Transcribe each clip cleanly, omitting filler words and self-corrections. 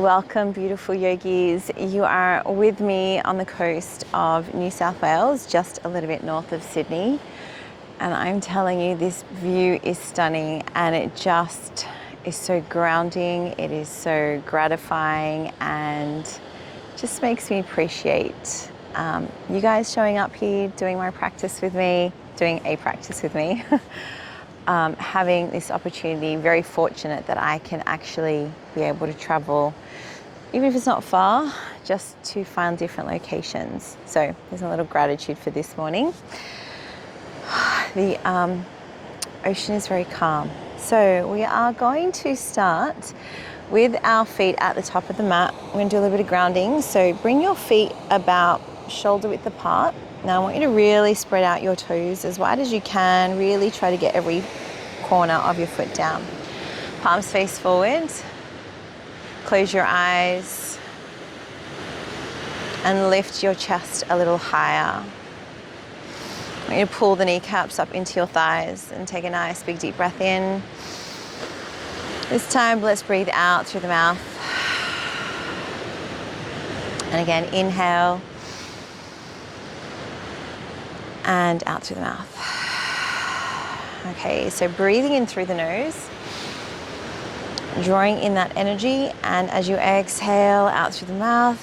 Welcome, beautiful yogis. You are with me on the coast of New South Wales, just a little bit north of Sydney. And I'm telling you, this view is stunning and it just is so grounding. It is so gratifying and just makes me appreciate you guys showing up here, doing a practice with me, having this opportunity. Very fortunate that I can actually be able to travel, even if it's not far, just to find different locations. So there's a little gratitude for this morning. The ocean is very calm. So we are going to start with our feet at the top of the mat. We're going to do a little bit of grounding. So bring your feet about shoulder width apart. Now I want you to really spread out your toes as wide as you can. Really try to get every corner of your foot down. Palms face forward. Close your eyes and lift your chest a little higher. I want you to pull the kneecaps up into your thighs and take a nice big deep breath in. This time let's breathe out through the mouth. And again, inhale and out through the mouth. Okay, so breathing in through the nose, drawing in that energy, and as you exhale out through the mouth,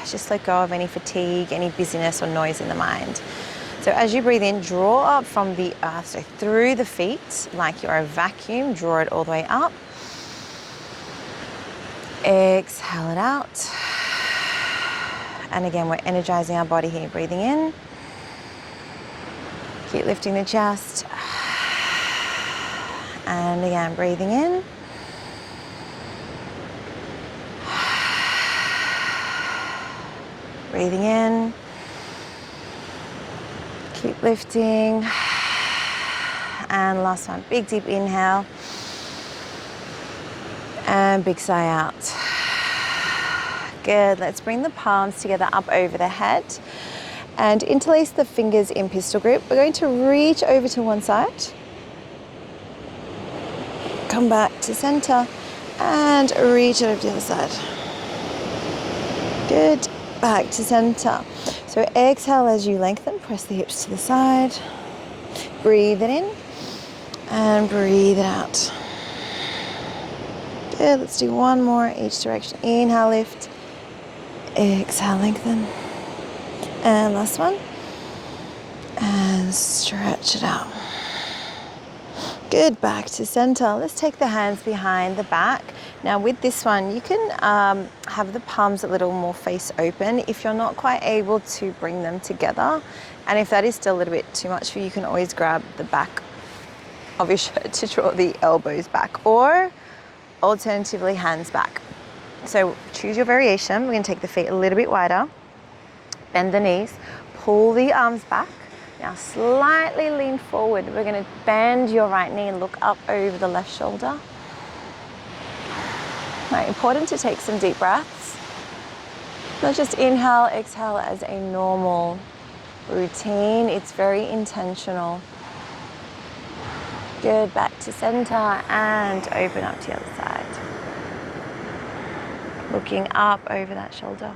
just let go of any fatigue, any busyness or noise in the mind. So as you breathe in, draw up from the earth, so through the feet, like you're a vacuum, draw it all the way up. Exhale it out. And again, we're energizing our body here, breathing in. Keep lifting the chest. And again, breathing in. Breathing in. Keep lifting. And last one, big deep inhale. And big sigh out. Good, let's bring the palms together up over the head. And interlace the fingers in pistol grip. We're going to reach over to one side. Come back to center and reach over to the other side. Good, back to center. So exhale as you lengthen, press the hips to the side. Breathe it in and breathe it out. Good, let's do one more each direction. Inhale, lift. Exhale, lengthen. And last one. And stretch it out. Good, back to center. Let's take the hands behind the back. Now with this one, you can have the palms a little more face open if you're not quite able to bring them together. And if that is still a little bit too much for you, you can always grab the back of your shirt to draw the elbows back, or alternatively hands back. So choose your variation. We're going to take the feet a little bit wider. Bend the knees, pull the arms back. Now slightly lean forward. We're going to bend your right knee and look up over the left shoulder. Right, important to take some deep breaths. Not just inhale, exhale as a normal routine. It's very intentional. Good, back to center and open up to the other side. Looking up over that shoulder.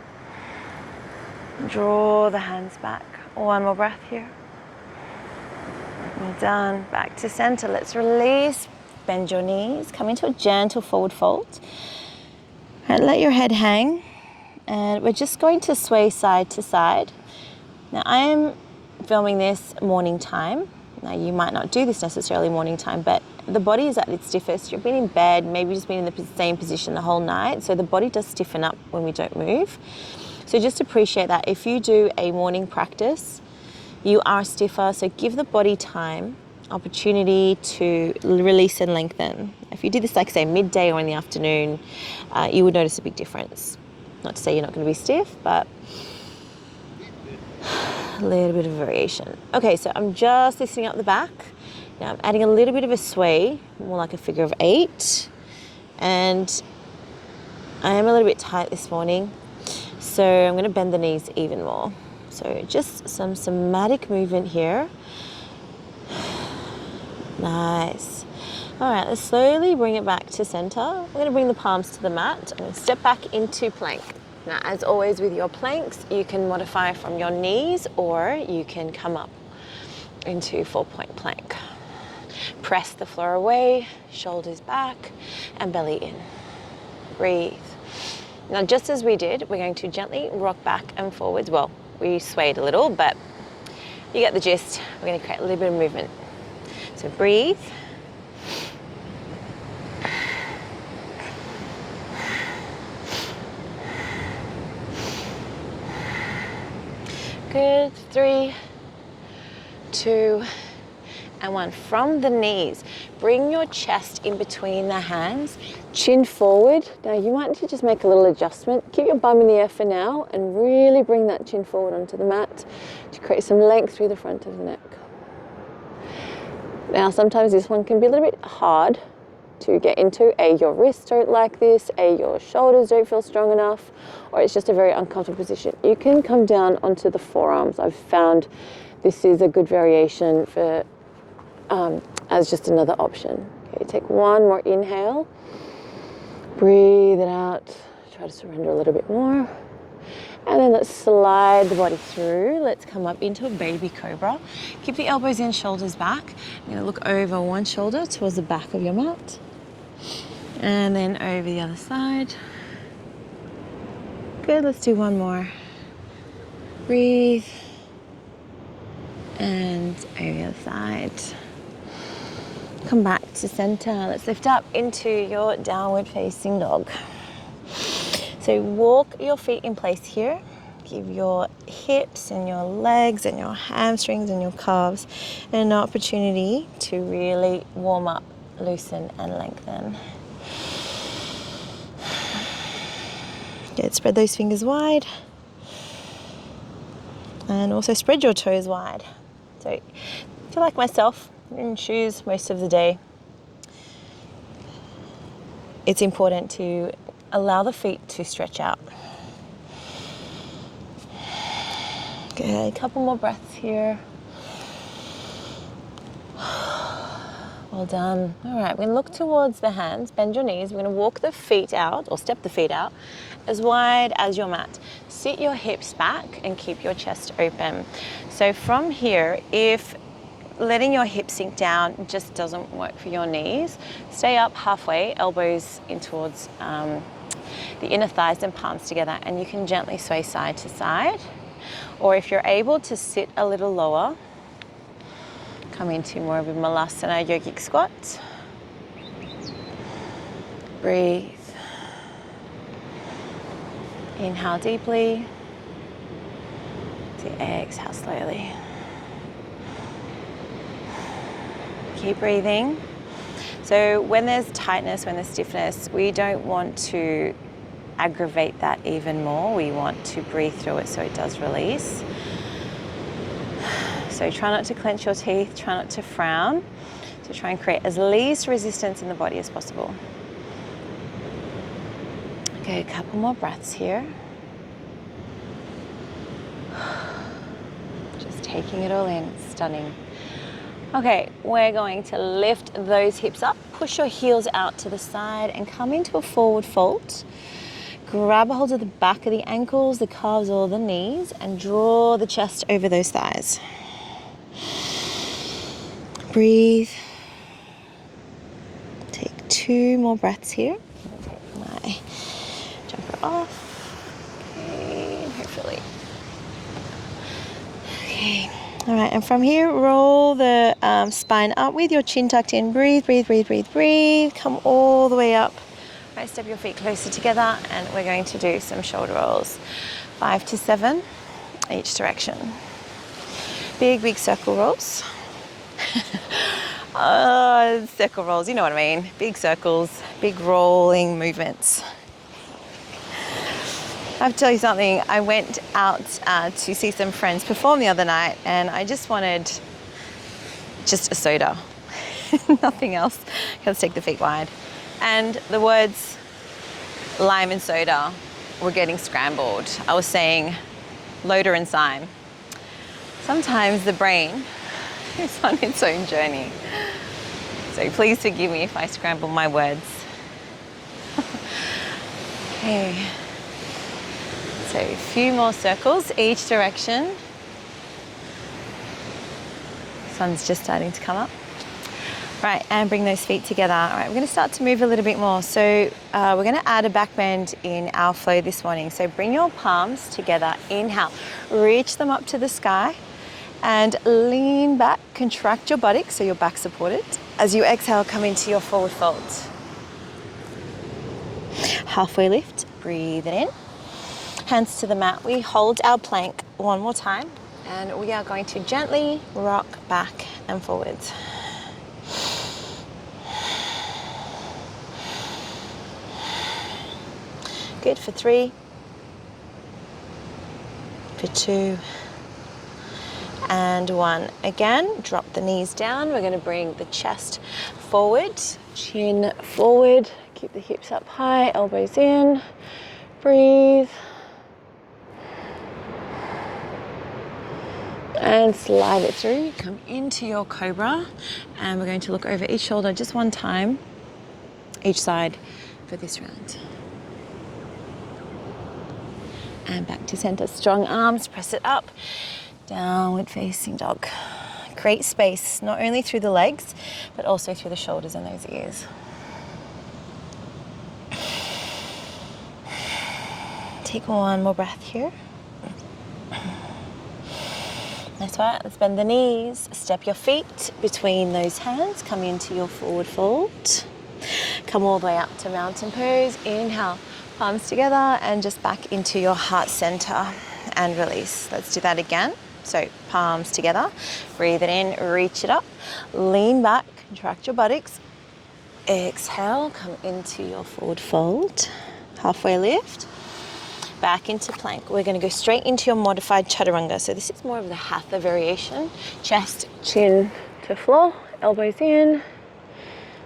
Draw the hands back. One more breath here. Well done. Back to center. Let's release. Bend your knees. Come into a gentle forward fold. And let your head hang. And we're just going to sway side to side. Now I am filming this morning time. Now you might not do this necessarily morning time, but the body is at its stiffest. You've been in bed, maybe just been in the same position the whole night. So the body does stiffen up when we don't move. So just appreciate that. If you do a morning practice, you are stiffer, so give the body time, opportunity to release and lengthen. If you do this, like say midday or in the afternoon, you would notice a big difference. Not to say you're not going to be stiff, but a little bit of variation. Okay, so I'm just lifting up the back. Now I'm adding a little bit of a sway, more like a figure of 8. And I am a little bit tight this morning. So I'm going to bend the knees even more. So just some somatic movement here. Nice. All right, let's slowly bring it back to center. We're going to bring the palms to the mat and step back into plank. Now, as always with your planks, you can modify from your knees or you can come up into 4-point plank. Press the floor away, shoulders back, and belly in. Breathe. Now, just as we did, we're going to gently rock back and forwards. Well, we swayed a little, but you get the gist. We're going to create a little bit of movement. So breathe. Good. 3, 2, and 1. From the knees, bring your chest in between the hands, chin forward. Now you might need to just make a little adjustment. Keep your bum in the air for now and really bring that chin forward onto the mat to create some length through the front of the neck. Now sometimes this one can be a little bit hard to get into. A, your wrists don't like this, A, your shoulders don't feel strong enough, or it's just a very uncomfortable position. You can come down onto the forearms. I've found this is a good variation for as just another option. Okay, take one more inhale, breathe it out, try to surrender a little bit more, and then let's slide the body through. Let's come up into a baby cobra. Keep the elbows in, shoulders back. You're going to look over one shoulder towards the back of your mat, and then over the other side. Good, let's do one more. Breathe, and over the other side. Come back to center. Let's lift up into your downward facing dog. So walk your feet in place here. Give your hips and your legs and your hamstrings and your calves an opportunity to really warm up, loosen and lengthen. Good, spread those fingers wide. And also spread your toes wide. So if you're like myself, in shoes most of the day, it's important to allow the feet to stretch out. Good, a couple more breaths here. Well done. All right, we're going to look towards the hands, bend your knees. We're going to walk the feet out, or step the feet out, as wide as your mat. Sit your hips back and keep your chest open. So from here, if letting your hips sink down just doesn't work for your knees, stay up halfway, elbows in towards the inner thighs and palms together, and you can gently sway side to side. Or if you're able to sit a little lower, come into more of a malasana yogic squat. Breathe. Inhale deeply. Exhale slowly. Keep breathing. So when there's tightness, when there's stiffness, we don't want to aggravate that even more. We want to breathe through it so it does release. So try not to clench your teeth, try not to frown. So try and create as least resistance in the body as possible. Okay, a couple more breaths here. Just taking it all in, stunning. Okay, we're going to lift those hips up, push your heels out to the side and come into a forward fold. Grab a hold of the back of the ankles, the calves or the knees, and draw the chest over those thighs. Breathe. Take 2 more breaths here. Take my jumper off. Okay, hopefully. Okay. All right, and from here, roll the spine up with your chin tucked in. Breathe, breathe, breathe, breathe, breathe. Come all the way up. All right, step your feet closer together, and we're going to do some shoulder rolls. 5 to 7, each direction. Big, big circle rolls. Circle rolls, you know what I mean. Big circles, big rolling movements. I have to tell you something. I went out to see some friends perform the other night, and I just wanted just a soda. Nothing else. Let's take the feet wide. And the words lime and soda were getting scrambled. I was saying loader and Syme. Sometimes the brain is on its own journey. So please forgive me if I scramble my words. Okay. So a few more circles each direction. Sun's just starting to come up. Right, and bring those feet together. All right, we're going to start to move a little bit more. So we're going to add a back bend in our flow this morning. So bring your palms together. Inhale, reach them up to the sky and lean back, contract your buttocks so your back supported. As you exhale, come into your forward fold. Halfway lift, breathe it in. Hands to the mat. We hold our plank one more time and we are going to gently rock back and forwards. Good for 3, for 2, and 1. Again, drop the knees down. We're going to bring the chest forward, chin forward, keep the hips up high, elbows in, breathe. And slide it through, come into your cobra, and we're going to look over each shoulder just one time, each side for this round. And back to center, strong arms, press it up, downward facing dog. Create space, not only through the legs, but also through the shoulders and those ears. Take one more breath here. That's right, let's bend the knees, step your feet between those hands, come into your forward fold. Come all the way up to mountain pose, inhale, palms together and just back into your heart center and release. Let's do that again. So palms together, breathe it in, reach it up, lean back, contract your buttocks. Exhale, come into your forward fold, halfway lift. Back into plank. We're going to go straight into your modified chaturanga. So this is more of the hatha variation. Chest, chin to floor, elbows in,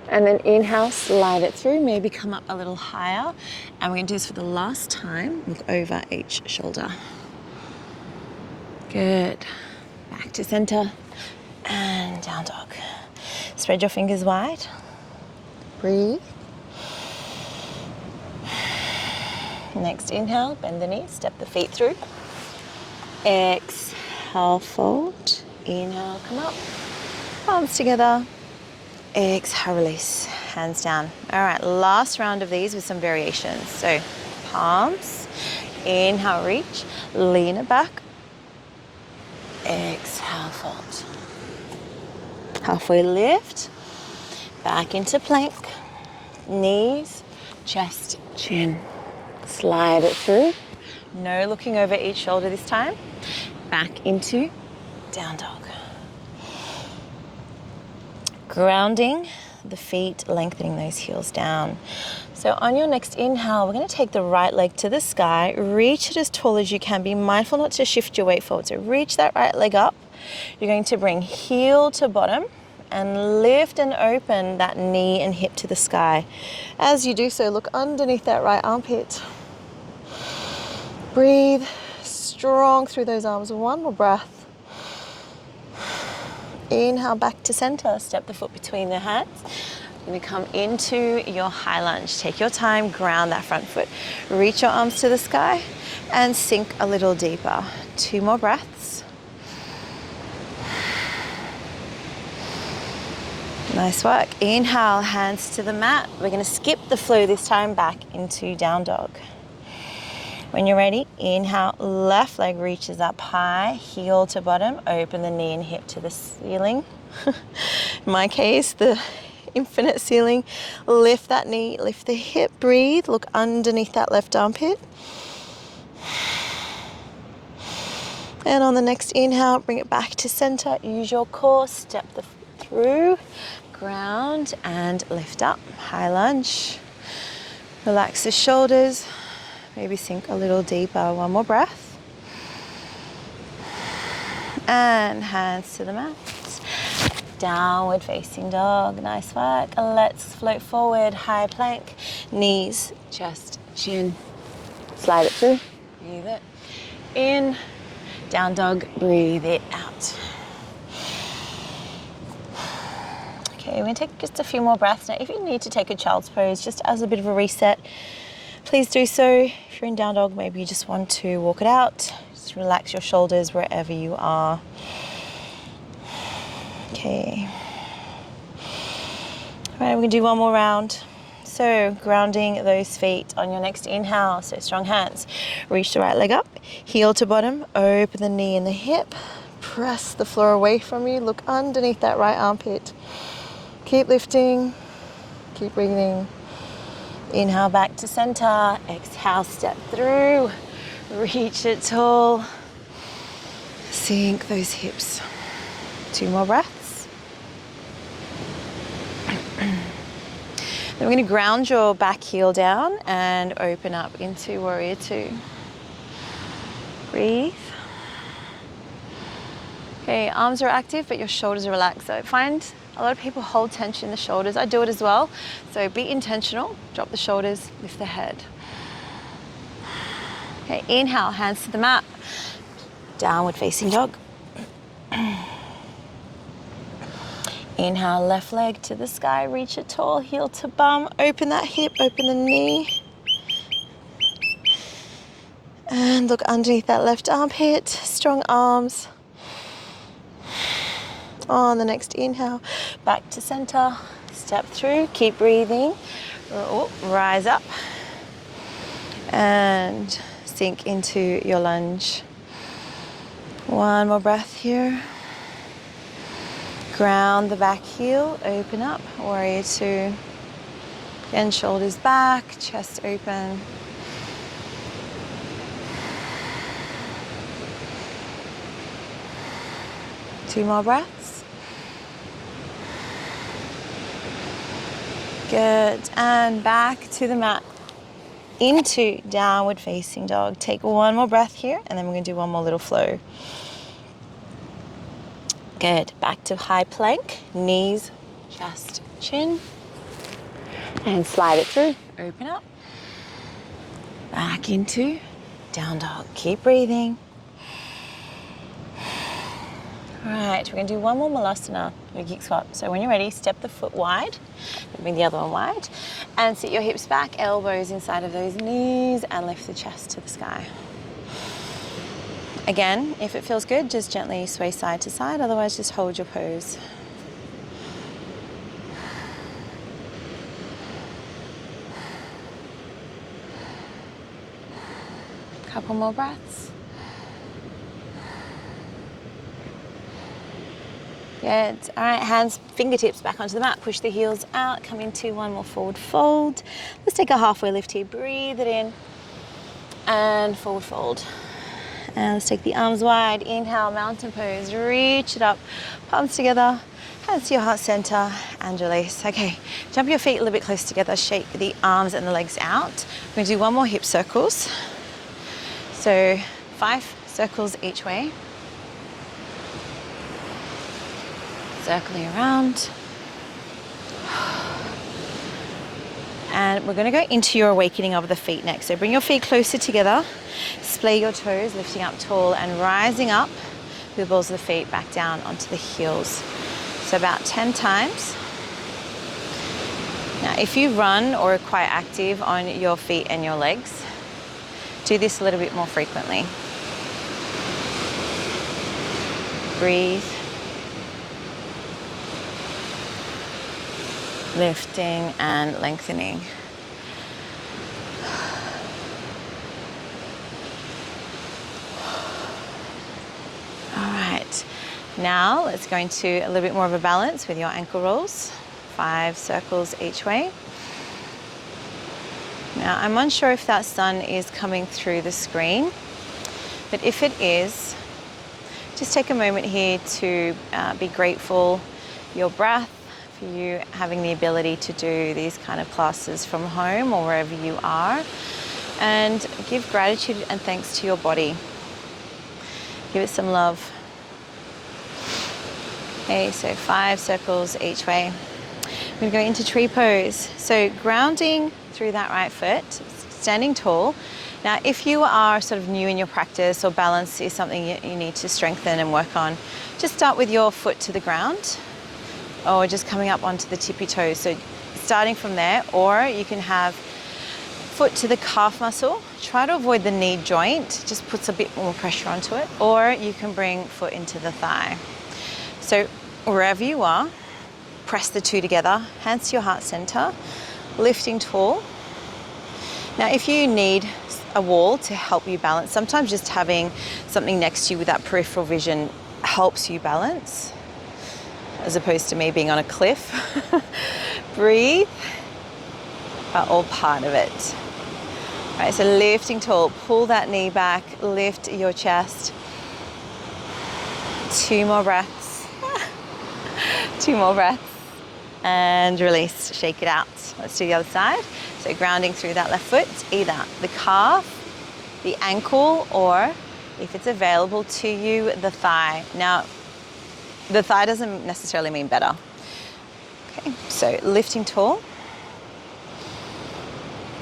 and then inhale, slide it through, maybe come up a little higher. And we're going to do this for the last time. Look over each shoulder. Good. Back to center and down dog. Spread your fingers wide. Breathe. Next inhale, bend the knees, step the feet through. Exhale, fold. Inhale, come up. Palms together. Exhale, release. Hands down. All right, last round of these with some variations. So palms. Inhale, reach. Lean it back. Exhale, fold. Halfway lift. Back into plank. Knees, chest, chin. Slide it through. No looking over each shoulder this time. Back into down dog. Grounding the feet, lengthening those heels down. So on your next inhale, we're going to take the right leg to the sky. Reach it as tall as you can. Be mindful not to shift your weight forward. So reach that right leg up. You're going to bring heel to bottom and lift and open that knee and hip to the sky. As you do so, look underneath that right armpit. Breathe strong through those arms. One more breath. Inhale, back to center. Step the foot between the hands. You're going to come into your high lunge. Take your time, ground that front foot. Reach your arms to the sky and sink a little deeper. 2 more breaths. Nice work. Inhale, hands to the mat. We're going to skip the flow this time back into down dog. When you're ready, inhale, left leg reaches up high, heel to bottom, open the knee and hip to the ceiling. In my case, the infinite ceiling. Lift that knee, lift the hip, breathe, look underneath that left armpit. And on the next inhale, bring it back to center, use your core, step the foot through, ground and lift up, high lunge. Relax the shoulders. Maybe sink a little deeper. 1 more breath. And hands to the mat. Downward facing dog. Nice work. Let's float forward. High plank. Knees, chest, chin. Slide it through. Breathe it in. Down dog. Breathe it out. Okay, Okay, we're going to take just a few more breaths. Now, if you need to take a child's pose just as a bit of a reset, please do so. If you're in down dog, maybe you just want to walk it out. Just relax your shoulders wherever you are. Okay. All right, we're going to do one more round. So grounding those feet on your next inhale, so strong hands. Reach the right leg up, heel to bottom, open the knee and the hip. Press the floor away from you, look underneath that right armpit. Keep lifting, keep breathing. Inhale back to center, exhale, step through, reach it tall. Sink those hips. 2 more breaths. Then we're going to ground your back heel down and open up into warrior 2. Breathe. Okay, arms are active, but your shoulders are relaxed. So find a lot of people hold tension in the shoulders. I do it as well. So be intentional. Drop the shoulders, lift the head. Okay, inhale, hands to the mat. Downward facing dog. Inhale, left leg to the sky, reach it tall, heel to bum. Open that hip, open the knee. And look underneath that left armpit, strong arms. On the next inhale, back to center, step through, keep breathing. Rise up and sink into your lunge. One more breath here. Ground the back heel, open up, warrior 2. Again, shoulders back, chest open. Two more breaths. Good, and back to the mat. Into downward facing dog. Take one more breath here, and then we're going to do one more little flow. Good, back to high plank, knees, chest, chin, and slide it through, open up. Back into down dog, keep breathing. All right, we're going to do one more malasana, a geek squat. So when you're ready, step the foot wide, bring the other one wide, and sit your hips back, elbows inside of those knees, and lift the chest to the sky. Again, if it feels good, just gently sway side to side, otherwise just hold your pose. Couple more breaths. Good. All right, hands, fingertips back onto the mat. Push the heels out. Come into one more forward fold. Let's take a halfway lift here. Breathe it in and forward fold. And let's take the arms wide. Inhale, mountain pose. Reach it up. Palms together. Hands to your heart center and release. Okay, jump your feet a little bit close together. Shake the arms and the legs out. We're going to do one more hip circles. So 5 circles each way. Circling around. And we're going to go into your awakening of the feet next. So bring your feet closer together, splay your toes, lifting up tall and rising up with the balls of the feet back down onto the heels. So about 10 times. Now, if you run or are quite active on your feet and your legs, do this a little bit more frequently. Breathe. Lifting and lengthening. All right, now let's go into a little bit more of a balance with your ankle rolls. 5 circles each way. Now, I'm unsure if that sun is coming through the screen, but if it is, just take a moment here to be grateful for your breath, for you having the ability to do these kind of classes from home or wherever you are, and give gratitude and thanks to your body. Give it some love. Okay, so 5 circles each way. We're going to go into tree pose. So grounding through that right foot, standing tall. Now, if you are sort of new in your practice or balance is something you need to strengthen and work on, just start with your foot to the ground. or just coming up onto the tippy toes. So starting from there, or you can have foot to the calf muscle. Try to avoid the knee joint, just puts a bit more pressure onto it. Or you can bring foot into the thigh. So wherever you are, press the two together, hands to your heart center, lifting tall. Now, if you need a wall to help you balance, sometimes just having something next to you with that peripheral vision helps you balance, as opposed to me being on a cliff. Breathe, are all part of it. All right, so lifting tall, pull that knee back, lift your chest. 2 more breaths. 2 more breaths. And release, shake it out. Let's do the other side. So grounding through that left foot, either the calf, the ankle, or if it's available to you, the thigh. Now, the thigh doesn't necessarily mean better. Okay, so lifting tall,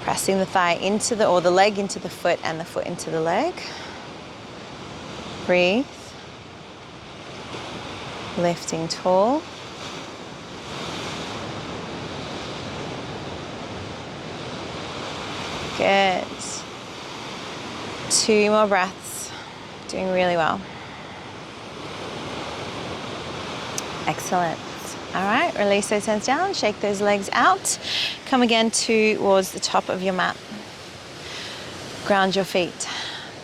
pressing the thigh into the, or the leg into the foot and the foot into the leg. Breathe. Lifting tall. Good. 2 more breaths. Doing really well. Excellent. All right, release those hands down, shake those legs out. Come again towards the top of your mat. Ground your feet,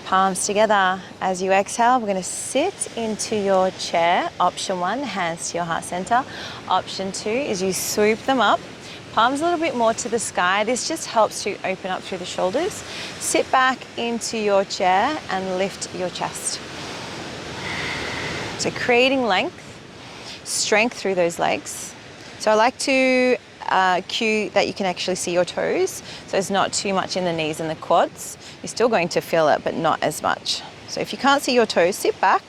palms together. As you exhale, we're going to sit into your chair. Option 1, hands to your heart center. Option 2 is you swoop them up. Palms a little bit more to the sky. This just helps to open up through the shoulders. Sit back into your chair and lift your chest. So creating length, strength through those legs. So I like to cue that you can actually see your toes. So it's not too much in the knees and the quads. You're still going to feel it, but not as much. So if you can't see your toes, sit back.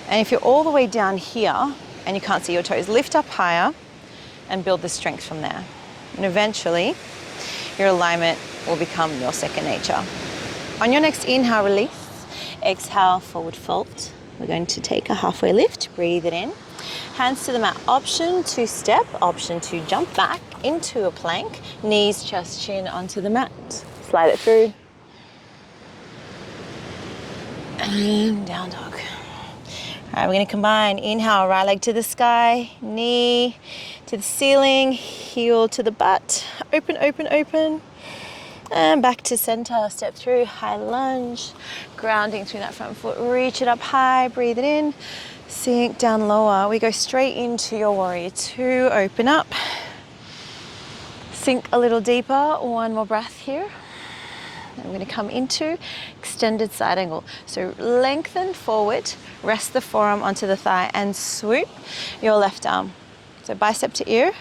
And if you're all the way down here and you can't see your toes, lift up higher and build the strength from there. And eventually, your alignment will become your second nature. On your next inhale, release. Exhale, forward fold. We're going to take a halfway lift, breathe it in. Hands to the mat. Option to step, option to jump back into a plank. Knees, chest, chin onto the mat. Slide it through. And down dog. All right, we're going to combine. Inhale, right leg to the sky, knee to the ceiling, heel to the butt. Open, open, open. And back to center, step through, high lunge. Grounding through that front foot, reach it up high, breathe it in. Sink down lower. We go straight into your warrior 2, open up. Sink a little deeper, 1 more breath here. And we're going to come into extended side angle. So lengthen forward, rest the forearm onto the thigh and swoop your left arm. So bicep to ear.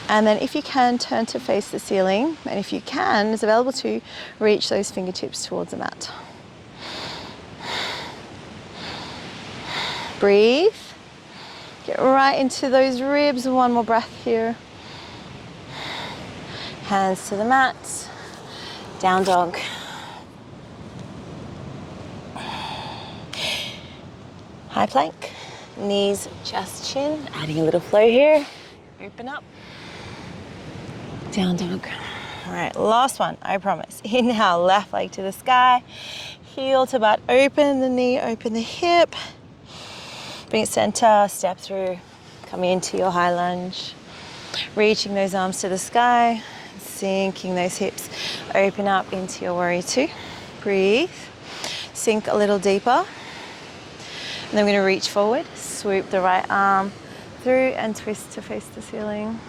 And then if you can, turn to face the ceiling. And if you can, it's available to reach those fingertips towards the mat. Breathe. Get right into those ribs. 1 more breath here. Hands to the mat. Down dog. High plank. Knees, chest, chin. Adding a little flow here. Open up. Down dog. All right, last one, I promise. Inhale, left leg to the sky. Heel to butt. Open the knee, open the hip. Bring it center, step through. Coming into your high lunge. Reaching those arms to the sky. Sinking those hips. Open up into your warrior 2. Breathe. Sink a little deeper. And then we're going to reach forward. Swoop the right arm through and twist to face the ceiling.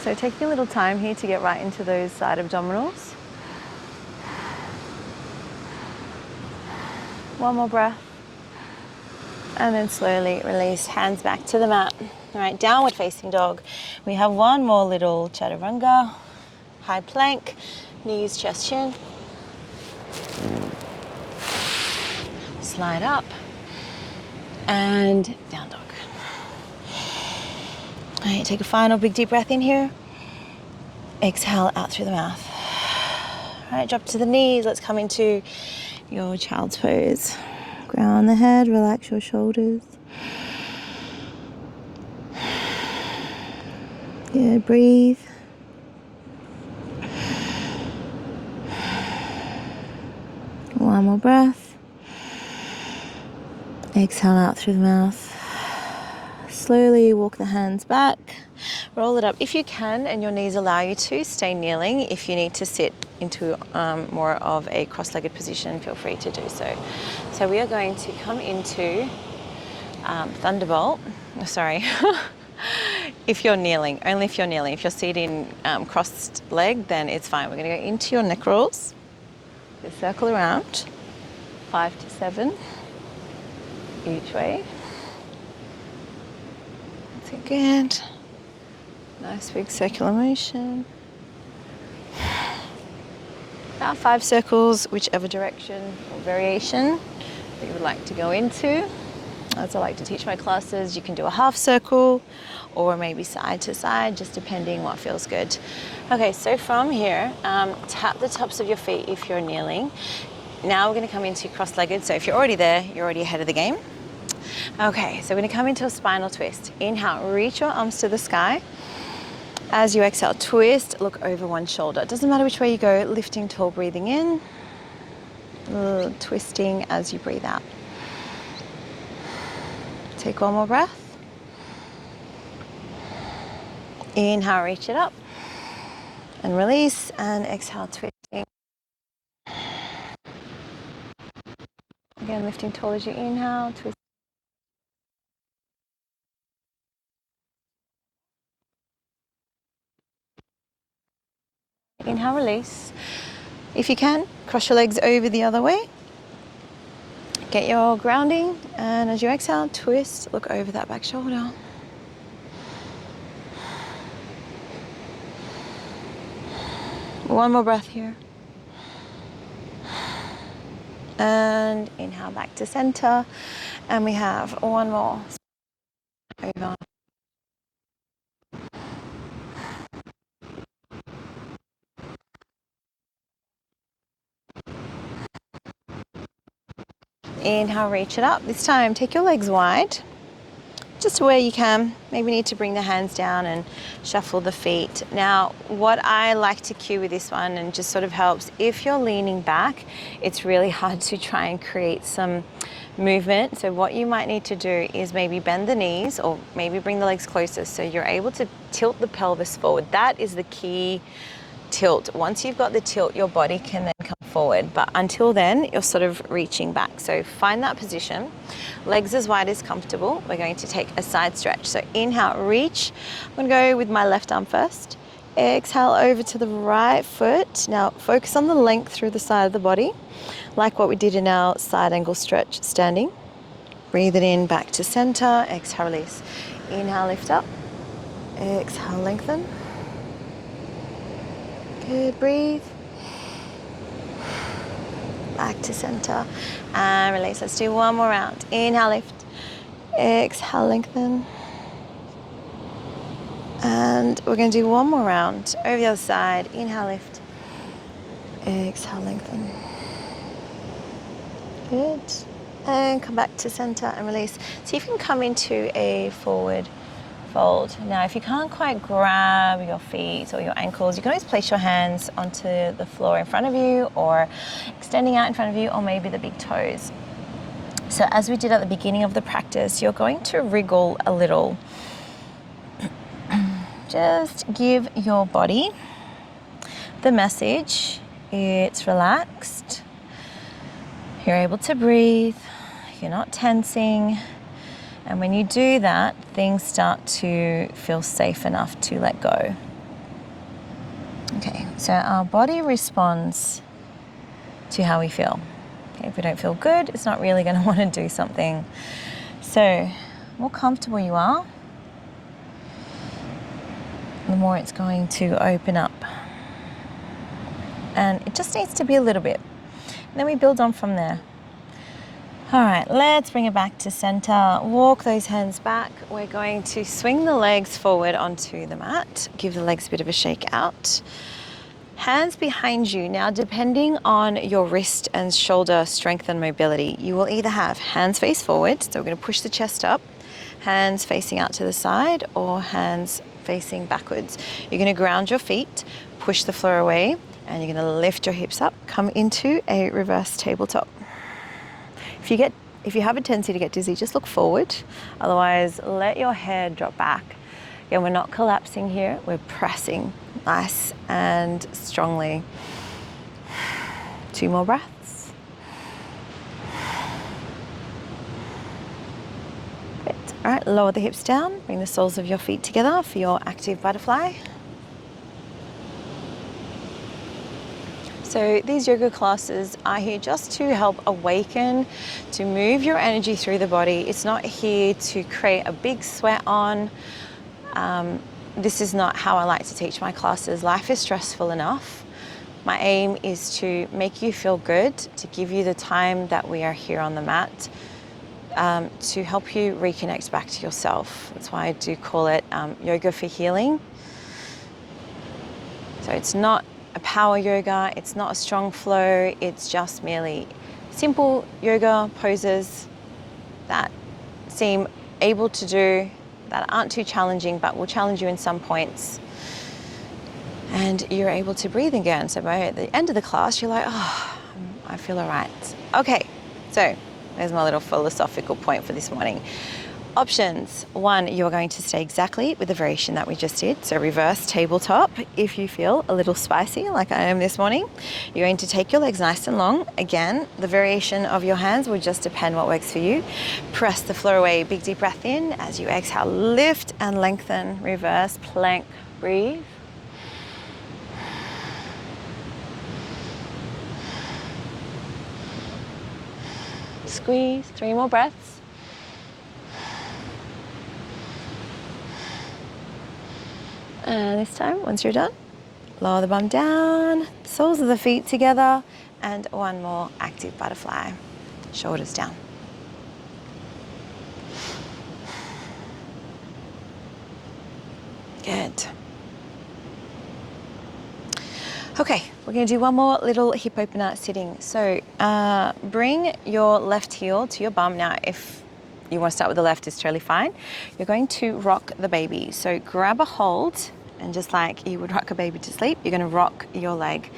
So taking a little time here to get right into those side abdominals. 1 more breath. And then slowly release, hands back to the mat. All right, downward facing dog. We have 1 more little chaturanga. High plank, knees, chest, chin. Slide up. And down dog. All right, take a final big deep breath in here. Exhale out through the mouth. All right, drop to the knees. Let's come into your child's pose. Ground the head, relax your shoulders. Good, breathe. One more breath. Exhale out through the mouth. Slowly walk the hands back. Roll it up if you can and your knees allow you to. Stay kneeling. If you need to sit into more of a cross-legged position, feel free to do so. So we are going to come into Thunderbolt. Oh, sorry. If you're kneeling, only if you're kneeling. If you're seated crossed leg, then it's fine. We're going to go into your neck rolls. Just circle around, 5 to 7 each way. That's good. Nice big circular motion. About 5 circles, whichever direction or variation that you would like to go into. As I like to teach my classes, you can do a half circle or maybe side to side, just depending what feels good. Okay, so from here, tap the tops of your feet if you're kneeling. Now we're going to come into cross-legged. So if you're already there, you're already ahead of the game. Okay, so we're going to come into a spinal twist. Inhale, reach your arms to the sky. As you exhale, twist, look over one shoulder. It doesn't matter which way you go, lifting tall, breathing in, twisting as you breathe out. Take one more breath. Inhale, reach it up and release, and exhale, twisting. Again, lifting tall as you inhale, twist. Inhale, release. If you can, cross your legs over the other way. Get your grounding, and as you exhale, twist, look over that back shoulder. One more breath here. And inhale back to center. And we have one more. Over. Inhale, reach it up. This time, take your legs wide. Just where you can. Maybe need to bring the hands down and shuffle the feet. Now, what I like to cue with this one, and just sort of helps, if you're leaning back, it's really hard to try and create some movement. So what you might need to do is maybe bend the knees or maybe bring the legs closer so you're able to tilt the pelvis forward. That is the key tilt. Once you've got the tilt, your body can then come forward. But until then, you're sort of reaching back. So find that position. Legs as wide as comfortable. We're going to take a side stretch. So inhale, reach. I'm going to go with my left arm first. Exhale over to the right foot. Now focus on the length through the side of the body, like what we did in our side angle stretch standing. Breathe it in, back to center. Exhale, release. Inhale, lift up. Exhale, lengthen. Good, breathe. Back to center and release. Let's do one more round. Inhale, lift. Exhale, lengthen. And we're going to do one more round over the other side. Inhale, lift. Exhale, lengthen. Good. And come back to center and release. See if you can come into a forward fold. Now, if you can't quite grab your feet or your ankles, you can always place your hands onto the floor in front of you or extending out in front of you, or maybe the big toes. So as we did at the beginning of the practice, you're going to wriggle a little. Just give your body the message. It's relaxed. You're able to breathe. You're not tensing. And when you do that, things start to feel safe enough to let go. Okay, so our body responds to how we feel. Okay, if we don't feel good, it's not really going to want to do something. So, the more comfortable you are, the more it's going to open up. And it just needs to be a little bit. And then we build on from there. All right, let's bring it back to center. Walk those hands back. We're going to swing the legs forward onto the mat. Give the legs a bit of a shake out. Hands behind you. Now, depending on your wrist and shoulder strength and mobility, you will either have hands face forward, so we're going to push the chest up, hands facing out to the side, or hands facing backwards. You're going to ground your feet, push the floor away, and you're going to lift your hips up, come into a reverse tabletop. If you have a tendency to get dizzy, just look forward. Otherwise, let your head drop back. Again, we're not collapsing here, we're pressing nice and strongly. 2 more breaths. Good. All right, lower the hips down, bring the soles of your feet together for your active butterfly. So these yoga classes are here just to help awaken, to move your energy through the body. It's not here to create a big sweat on. This is not how I like to teach my classes. Life is stressful enough. My aim is to make you feel good, to give you the time that we are here on the mat, to help you reconnect back to yourself. That's why I do call it yoga for healing. So it's not a power yoga, it's not a strong flow, it's just merely simple yoga poses that seem able to do, that aren't too challenging but will challenge you in some points, and you're able to breathe again. So by the end of the class you're like, oh, I feel all right. Okay, so there's my little philosophical point for this morning. Options. 1, you're going to stay exactly with the variation that we just did. So reverse tabletop if you feel a little spicy like I am this morning. You're going to take your legs nice and long. Again, the variation of your hands will just depend what works for you. Press the floor away, big deep breath in. As you exhale, lift and lengthen, reverse plank, breathe. Squeeze, 3 more breaths. And this time, once you're done, lower the bum down, soles of the feet together, and 1 more active butterfly, shoulders down. Good. Okay, we're going to do 1 more little hip opener sitting. So bring your left heel to your bum. Now, if you want to start with the left, it's totally fine. You're going to rock the baby. So grab a hold, and just like you would rock a baby to sleep, you're going to rock your leg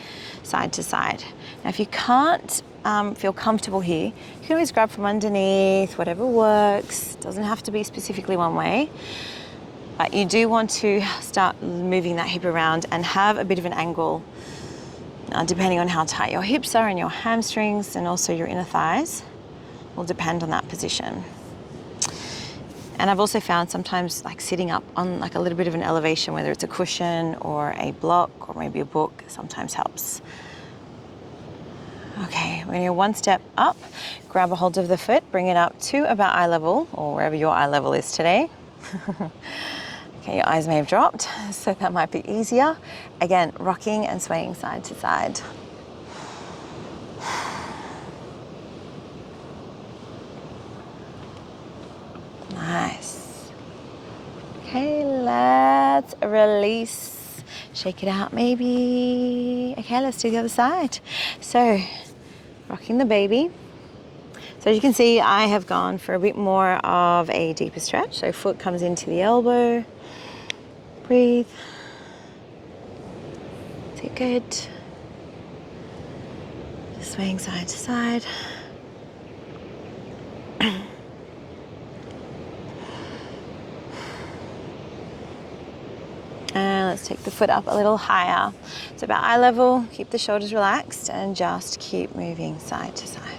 side to side. Now, if you can't feel comfortable here, you can always grab from underneath, whatever works. It doesn't have to be specifically one way. But you do want to start moving that hip around and have a bit of an angle, depending on how tight your hips are and your hamstrings and also your inner thighs will depend on that position. And I've also found sometimes like sitting up on like a little bit of an elevation, whether it's a cushion or a block or maybe a book, sometimes helps. Okay, when you're 1 step up, grab a hold of the foot, bring it up to about eye level or wherever your eye level is today. Okay, your eyes may have dropped, so that might be easier. Again, rocking and swaying side to side. Nice. Okay, let's release. Shake it out maybe. Okay, let's do the other side. So, rocking the baby. So as you can see, I have gone for a bit more of a deeper stretch. So foot comes into the elbow. Breathe. Take good. Just swaying side to side. And let's take the foot up a little higher. It's about eye level. Keep the shoulders relaxed and just keep moving side to side.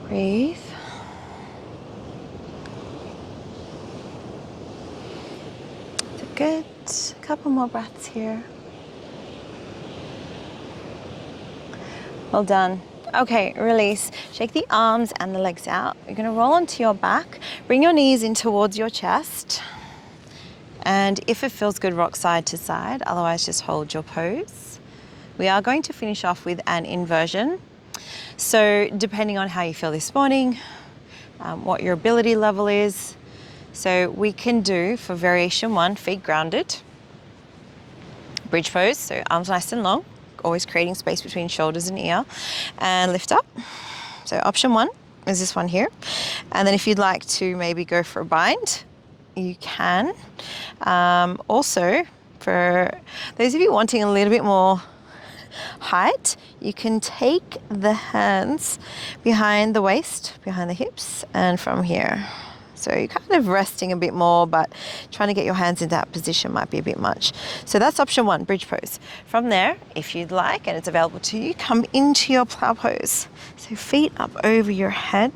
Breathe. Good. A couple more breaths here. Well done. Okay, release. Shake the arms and the legs out. You're going to roll onto your back. Bring your knees in towards your chest. And if it feels good, rock side to side. Otherwise, just hold your pose. We are going to finish off with an inversion. So depending on how you feel this morning, what your ability level is. So we can do, for variation 1, feet grounded. Bridge pose, so arms nice and long, always creating space between shoulders and ear, and lift up. So option 1 is this one here. And then if you'd like to maybe go for a bind, you can. Also, for those of you wanting a little bit more height, you can take the hands behind the waist, behind the hips, and from here. So you're kind of resting a bit more, but trying to get your hands in that position might be a bit much. So that's option 1, bridge pose. From there, if you'd like, and it's available to you, come into your plow pose. So feet up over your head,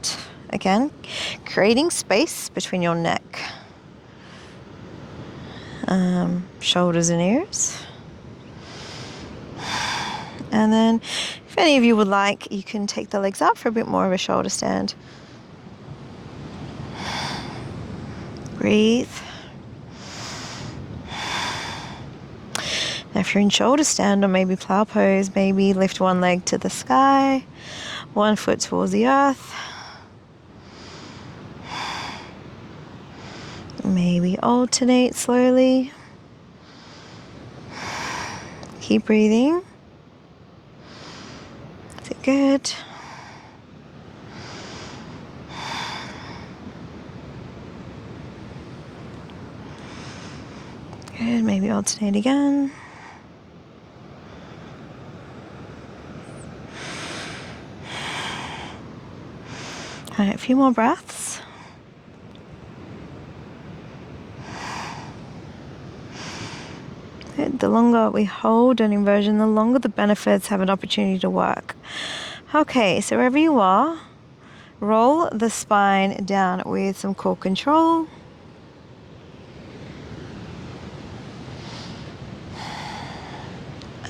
again, creating space between your neck, shoulders and ears. And then if any of you would like, you can take the legs up for a bit more of a shoulder stand. Breathe. Now if you're in shoulder stand or maybe plow pose, maybe lift one leg to the sky, one foot towards the earth. Maybe alternate slowly. Keep breathing. Is it good? Good, maybe alternate again. All right, a few more breaths. The longer we hold an inversion, the longer the benefits have an opportunity to work. Okay, so wherever you are, roll the spine down with some core control.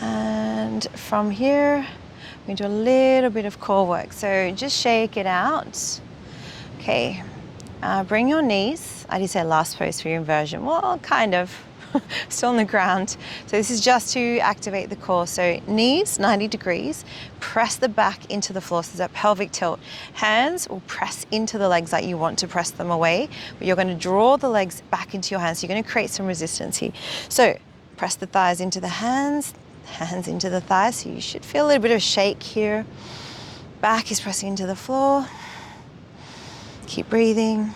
And from here, we do a little bit of core work. So just shake it out. Okay, bring your knees. I did say last pose for your inversion. Well, kind of. Still on the ground. So this is just to activate the core. So knees 90 degrees, press the back into the floor. So there's that pelvic tilt. Hands will press into the legs like you want to press them away, but you're going to draw the legs back into your hands. So you're going to create some resistance here. So press the thighs into the hands into the thighs. So you should feel a little bit of a shake here. Back is pressing into the floor. Keep breathing.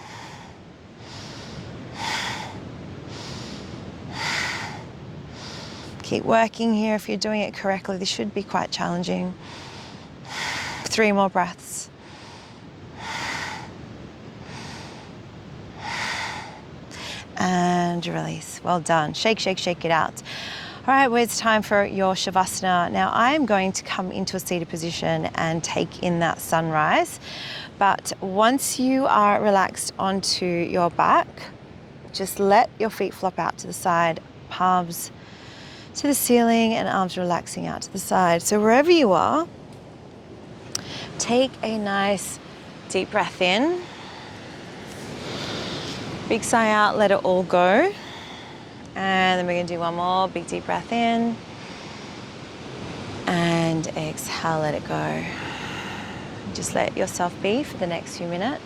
Keep working here. If you're doing it correctly, this should be quite challenging. 3 more breaths. And release. Well done. Shake, shake, shake it out. All right, well, it's time for your Shavasana. Now, I am going to come into a seated position and take in that sunrise. But once you are relaxed onto your back, just let your feet flop out to the side, palms to the ceiling and arms relaxing out to the side. So wherever you are, take a nice deep breath in. Big sigh out, let it all go. And then we're gonna do one more big deep breath in. And exhale, let it go. Just let yourself be for the next few minutes.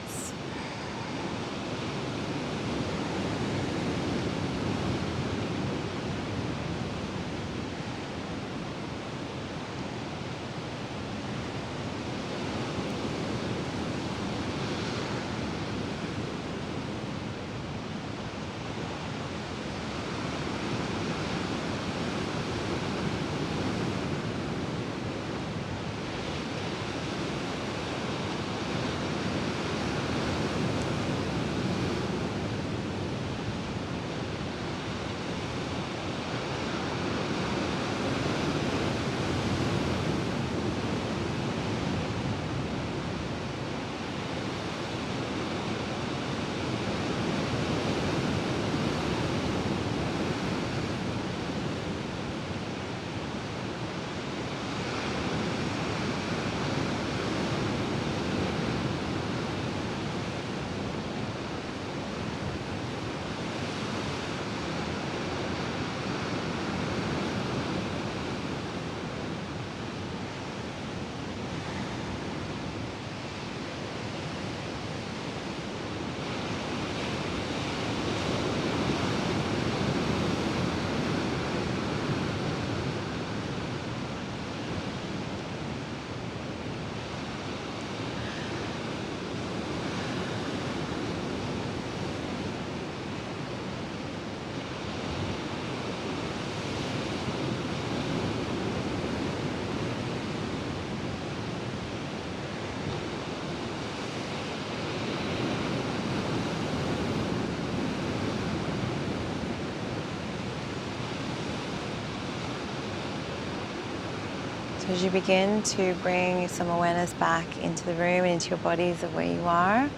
So as you begin to bring some awareness back into the room and into your bodies of where you are,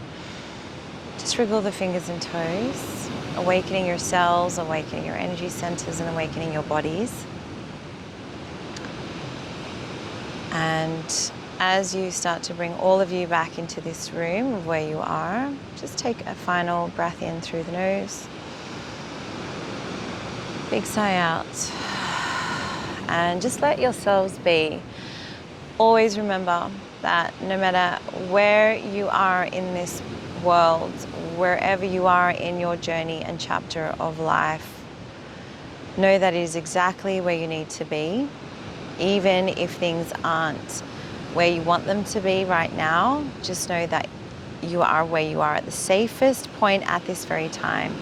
just wriggle the fingers and toes, awakening your cells, awakening your energy centers, and awakening your bodies. And as you start to bring all of you back into this room of where you are, just take a final breath in through the nose. Big sigh out. And just let yourselves be. Always remember that no matter where you are in this world, wherever you are in your journey and chapter of life, know that it is exactly where you need to be, even if things aren't where you want them to be right now. Just know that you are where you are at the safest point at this very time.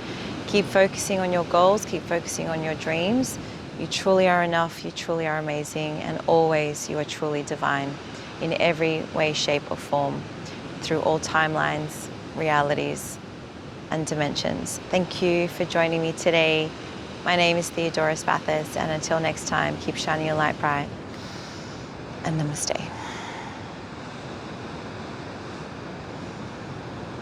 Keep focusing on your goals, keep focusing on your dreams. You truly are enough, you truly are amazing, and always you are truly divine in every way, shape, or form, through all timelines, realities, and dimensions. Thank you for joining me today. My name is Theodora Spathis, and until next time, keep shining your light bright, and namaste.